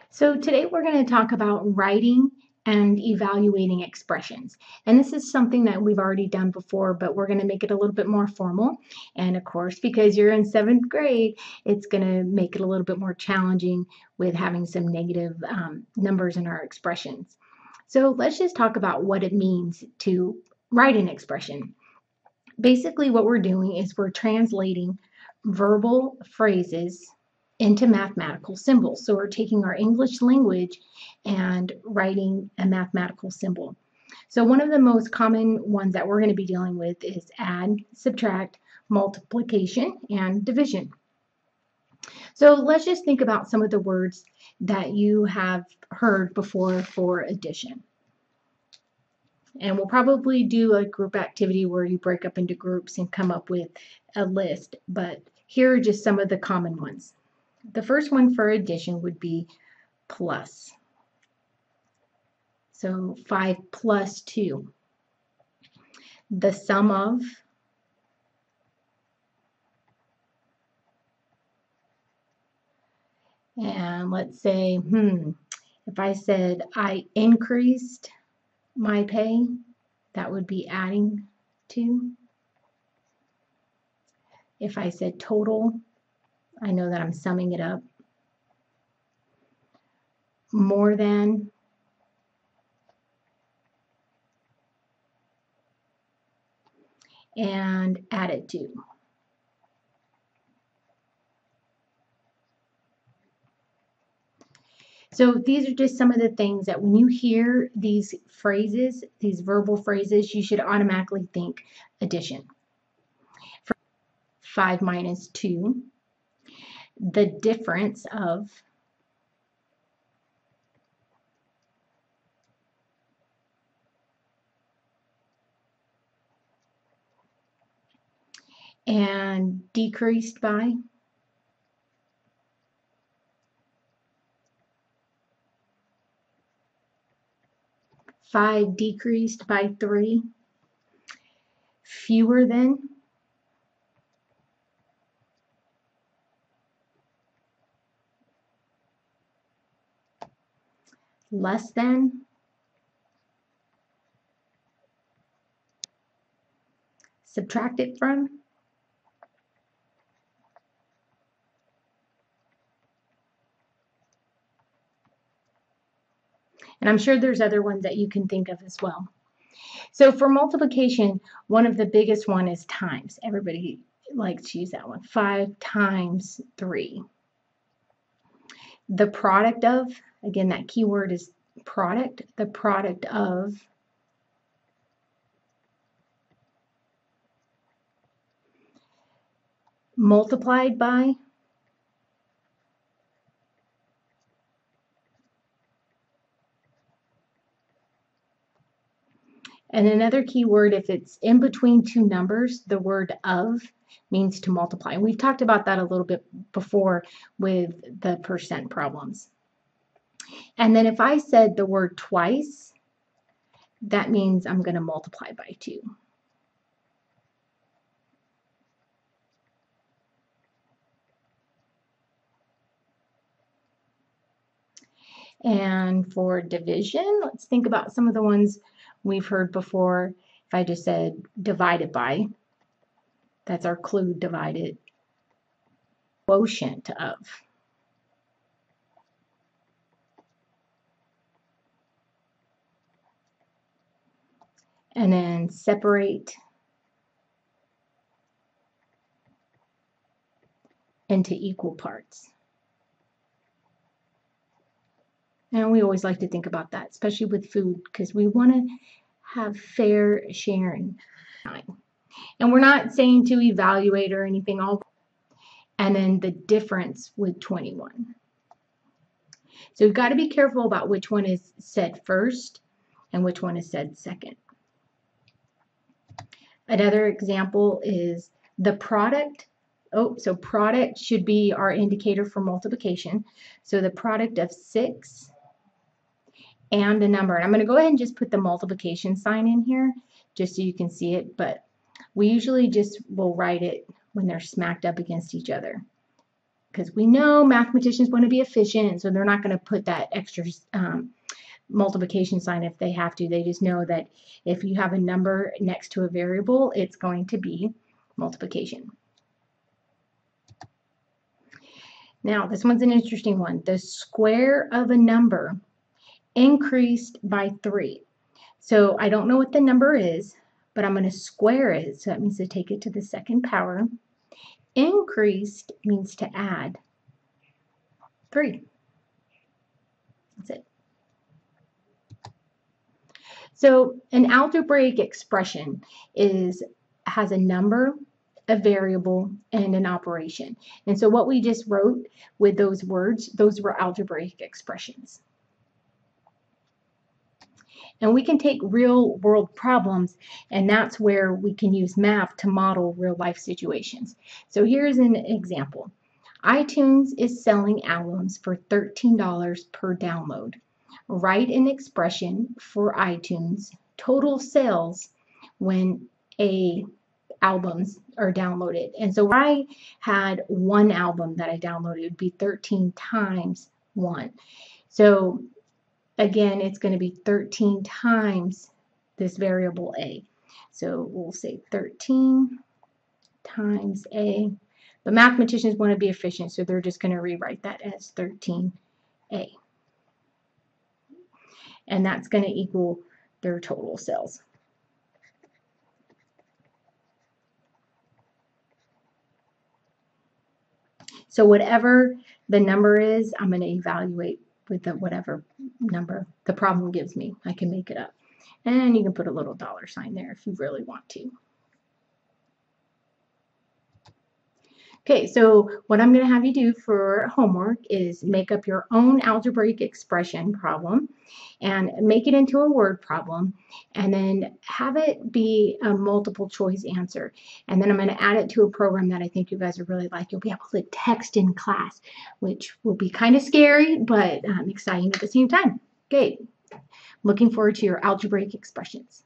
So today we're going to talk about writing and evaluating expressions. And this is something that we've already done before, but we're going to make it a little bit more formal. And of course, because you're in seventh grade, it's going to make it a little bit more challenging with having some negative numbers in our expressions. So let's just talk about what it means to write an expression. Basically, what we're doing is we're translating verbal phrases into mathematical symbols. So we're taking our English language and writing a mathematical symbol. So one of the most common ones that we're going to be dealing with is add, subtract, multiplication, and division. So let's just think about some of the words that you have heard before for addition. And we'll probably do a group activity where you break up into groups and come up with a list, but here are just some of the common ones. The first one for addition would be plus. So 5 plus 2. The sum of. And let's say, if I said I increased my pay, that would be adding to. If I said total, I know that I'm summing it up. More than. And added to. So these are just some of the things that when you hear these phrases, these verbal phrases, you should automatically think addition. 5 minus 2, the difference of. And decreased by. Five decreased by 3. Fewer than. Less than. Subtracted from. And I'm sure there's other ones that you can think of as well. So for multiplication, one of the biggest one is times. Everybody likes to use that one. 5 times 3. The product of, again, that key word is product, the product of. Multiplied by. And another key word, if it's in between two numbers, the word of means to multiply. And we've talked about that a little bit before with the percent problems. And then if I said the word twice, that means I'm going to multiply by 2. And for division, let's think about some of the ones we've heard before. If I just said divided by, that's our clue, divided. Quotient of. And then separate into equal parts. And we always like to think about that, especially with food, because we want to have fair sharing. And we're not saying to evaluate or anything. And then the difference with 21. So we've got to be careful about which one is said first and which one is said second. Another example is the product. So product should be our indicator for multiplication. So the product of 6 and a number. And I'm going to go ahead and just put the multiplication sign in here just so you can see it. But we usually just will write it when they're smacked up against each other, because we know mathematicians want to be efficient, so they're not going to put that extra multiplication sign if they have to. They just know that if you have a number next to a variable, it's going to be multiplication. Now, this one's an interesting one. The square of a number increased by 3. So I don't know what the number is, but I'm going to square it. So that means to take it to the second power. Increased means to add 3. That's it. So an algebraic expression has a number, a variable, and an operation. And so what we just wrote with those words, those were algebraic expressions. And we can take real world problems, and that's where we can use math to model real life situations. So here's an example. iTunes is selling albums for $13 per download. Write an expression for iTunes total sales when albums are downloaded. And so I had one album that I downloaded, it would be 13 times 1. So again, it's going to be 13 times this variable a. So we'll say 13 times a. But mathematicians want to be efficient, so they're just going to rewrite that as 13a. And that's going to equal their total sales. So whatever the number is, I'm going to evaluate with whatever number the problem gives me. I can make it up. And you can put a little dollar sign there if you really want to. Okay, so what I'm going to have you do for homework is make up your own algebraic expression problem and make it into a word problem, and then have it be a multiple choice answer. And then I'm going to add it to a program that I think you guys will really like. You'll be able to text in class, which will be kind of scary, but exciting at the same time. Okay, looking forward to your algebraic expressions.